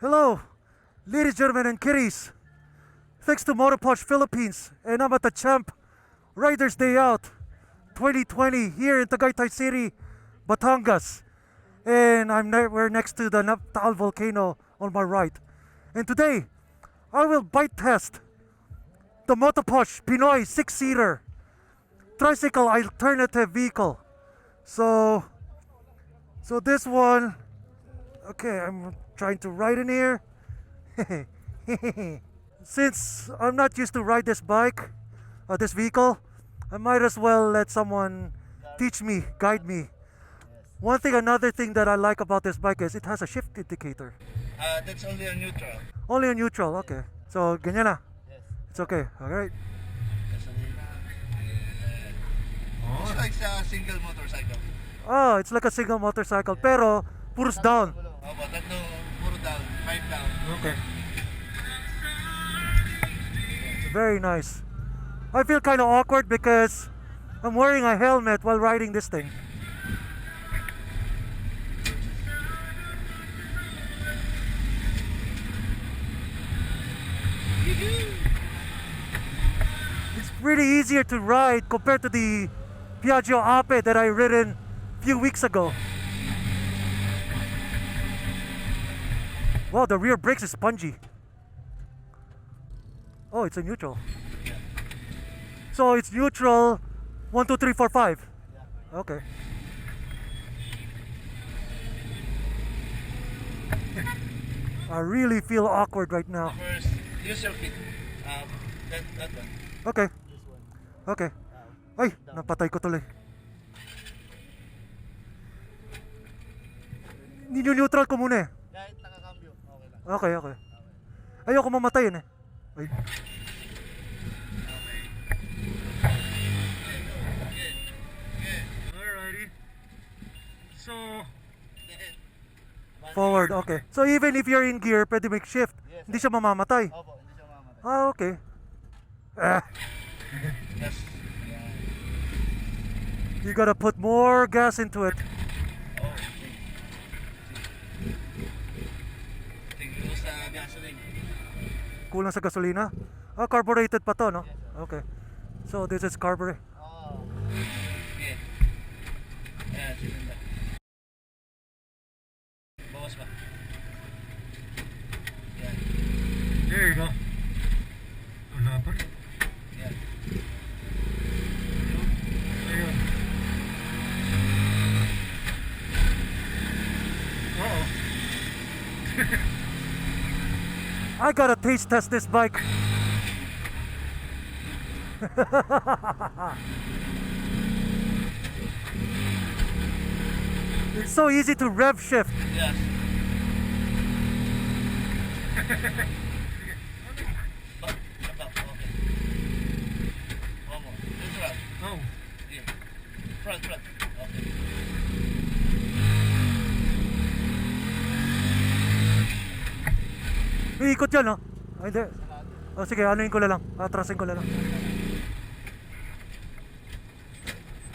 Hello, ladies, gentlemen, and kiddies. Thanks to Motoposh Philippines, and I'm at the Champ Riders Day Out 2020 here in Tagaytay City, Batangas. And we're next to the Naptaal volcano on my right. And today, I will bike test the Motoposh Pinoy 6-seater Tricycle Alternative Vehicle. So this one, okay, I'm trying to ride in here. Since I'm not used to ride this bike, this vehicle, I might as well let someone teach me, guide me. Another thing that I like about this bike is it has a shift indicator. That's only on neutral. Only on neutral, okay. So, ganyan na. Yes. It's okay, alright. It's like a single motorcycle. Oh, it's like a single motorcycle, pero puros down. Oh, but that no, puro down, 5 down. Okay. Very nice. I feel kind of awkward because I'm wearing a helmet while riding this thing. It's pretty easier to ride compared to the Piaggio Apé that I ridden a few weeks ago. Wow, the rear brakes is spongy. Oh, it's a neutral. So it's neutral 1, 2, 3, 4, 5. Okay. I really feel awkward right now. First, use your feet. That one. Okay. Okay. Ay, napatay ko tuloy. Ninyo-neutral ko muna eh. Kahit nakakambyo, okay lang. Okay, okay. Ayoko mamatay yun eh. Ay. Alrighty. So, forward, okay. So even if you're in gear, pwede make shift. Yes, Hindi siya mamamatay. Opo, hindi siya mamamatay. Ah, okay. Ah, Yes. you gotta put more gas into it. Oh, tingin sa gasoline. Kulang sa gasolina. Ah, carbureted pa to, no? Okay. So this is carbureted. Oh. Okay. Ayan, silinda. Bawas pa. Yan. There you go. Wala pa. Yan. Ayun. Uh-oh. I gotta taste test this bike. It's so easy to rev shift. Yes. Back. Okay. One more. Neutral. Oh. Yeah. Front. Okay. May ikot yan, no? Ay, hindi. Oh, sige, anuin ko na lang. Atrasin ko na lang.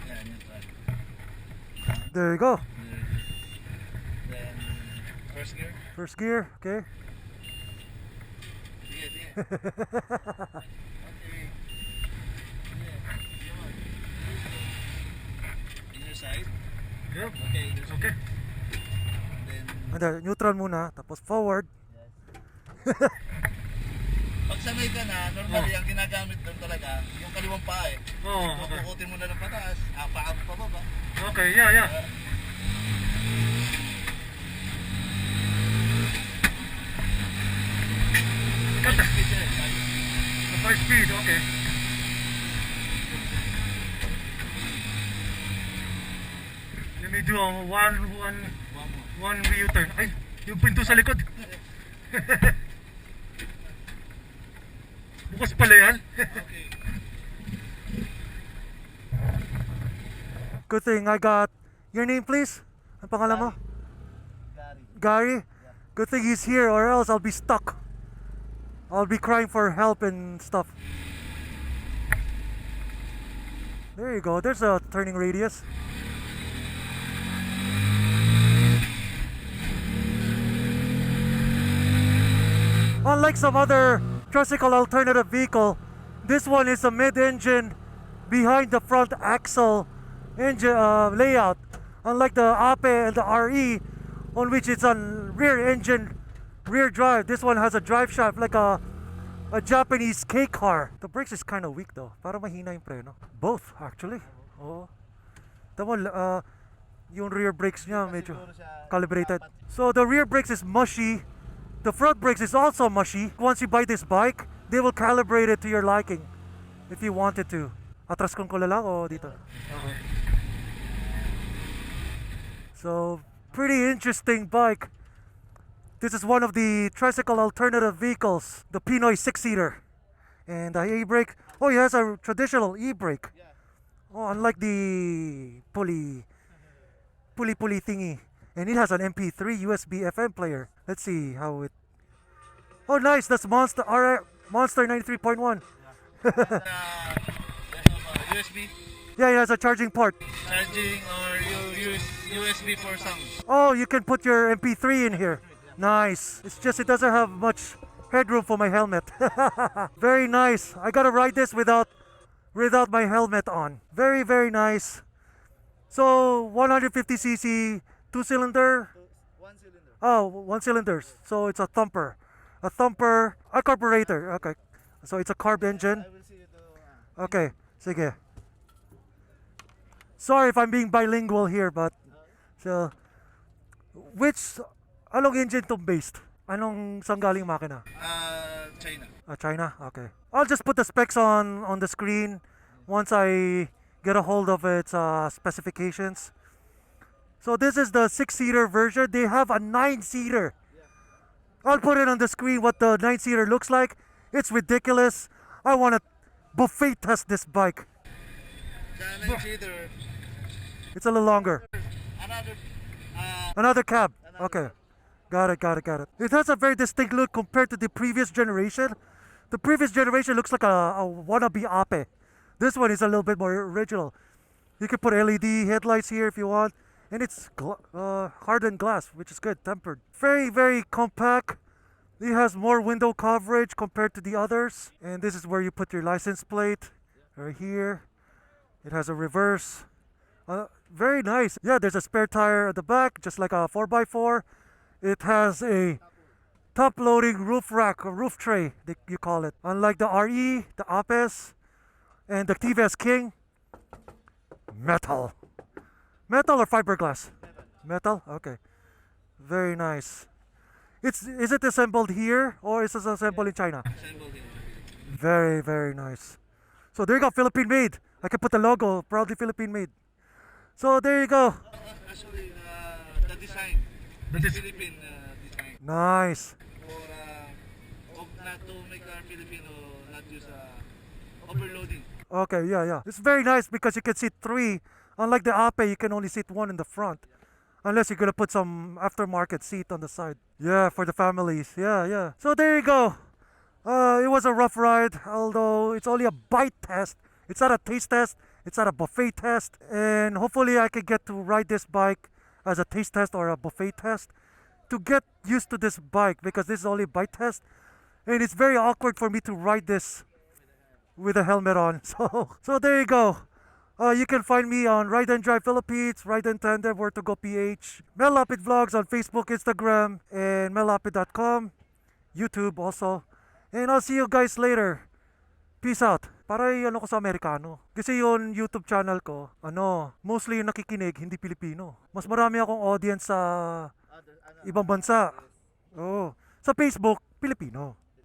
Yan, neutral. There you go. Then, first gear. First gear, okay. Sige. Okay. Inner side. Yep. Okay. Okay. Then, And neutral muna, tapos forward. pag sanay ka na, normally ang ginagamit doon talaga, yung kaliwang paa eh. Oo, So, okay. pukutin mo na ng pataas, paa mo pababa. Okay, yeah. Five speed siya eh. 5 speed, okay. Let me do a one U-turn. Ay, yung pinto sa likod. Bukas pala yan. Okay. Good thing I got your name, please. Ang pangalan mo? Gary? Good thing he's here or else I'll be stuck. I'll be crying for help and stuff. There you go. There's a turning radius. Unlike some other Tricycle Alternative Vehicle, this one is a mid-engine behind the front axle engine layout. Unlike the Apé and the RE, on which it's on rear engine, rear drive. This one has a drive shaft like a Japanese K car. The brakes is kind of weak though. Para mahina yung preno. Both actually. Oh. Tama, yung rear brakes niya medyo calibrated. So the rear brakes is mushy. The front brakes is also mushy. Once you buy this bike, they will calibrate it to your liking if you wanted to. Atras ko lang o dito? Okay. So, pretty interesting bike. This is one of the Tricycle Alternative Vehicles, the Pinoy 6-seater. And the e-brake, oh, it has a traditional e-brake. Oh, unlike the pulley thingy. And it has an MP3 USB FM player. Let's see how it... Oh, nice, that's Monster 93.1. USB? Yeah, it has a charging port. Charging or you use USB for sound? Oh, you can put your MP3 in here. Nice. It's just it doesn't have much headroom for my helmet. Very nice. I gotta ride this without my helmet on. Very, very nice. So 150cc, 2-cylinder. One cylinder. Oh, 1 cylinder. So it's a thumper. A carburetor. Okay. So it's a carb engine. I will see it. Okay. Sige. Sorry if I'm being bilingual here, but so anong engine to based? Anong saan galing makina? China. China? Okay. I'll just put the specs on the screen once I get a hold of its specifications. So this is the 6-seater version. They have a 9-seater. I'll put it on the screen what the 9-seater looks like. It's ridiculous. I want to buffet test this bike. The 9-seater. It's a little longer. Another cab. Okay. Got it. It has a very distinct look compared to the previous generation. The previous generation looks like a wannabe Apé. This one is a little bit more original. You can put LED headlights here if you want. And it's hardened glass, which is good, tempered. Very, very compact. It has more window coverage compared to the others. And this is where you put your license plate. Right here. It has a reverse. Very nice. Yeah, there's a spare tire at the back, just like a 4x4. It has a top-loading roof rack, or roof tray, you call it. Unlike the RE, the Apes, and the TVS King. Metal. Metal or fiberglass? Metal? Okay. Very nice. Is it assembled here or is it assembled in China? Assembled here. Very, very nice. So there you go, Philippine made. I can put the logo, proudly Philippine made. So there you go. Actually, the design. The Philippine design. Nice. For not to make our Filipino not use overloading. Okay, yeah. It's very nice because you can sit 3. Unlike the Apé, you can only sit 1 in the front. Unless you're gonna put some aftermarket seat on the side. Yeah, for the families. Yeah. So there you go. It was a rough ride, although it's only a bite test. It's not a taste test. It's not a buffet test. And hopefully I can get to ride this bike as a taste test or a buffet test to get used to this bike because this is only a bite test. And it's very awkward for me to ride this with a helmet on. So there you go. You can find me on Ride and Drive Philippines, Ride and Tandem, Where to Go PH, Mel Lapid Vlogs on Facebook, Instagram, and mellapid.com, YouTube also. And I'll see you guys later. Peace out. Para ano ko sa Amerikano. Kasi yung YouTube channel ko, mostly yung nakikinig, hindi Pilipino. Mas marami akong audience sa ibang bansa. Oh. Sa Facebook, Pilipino.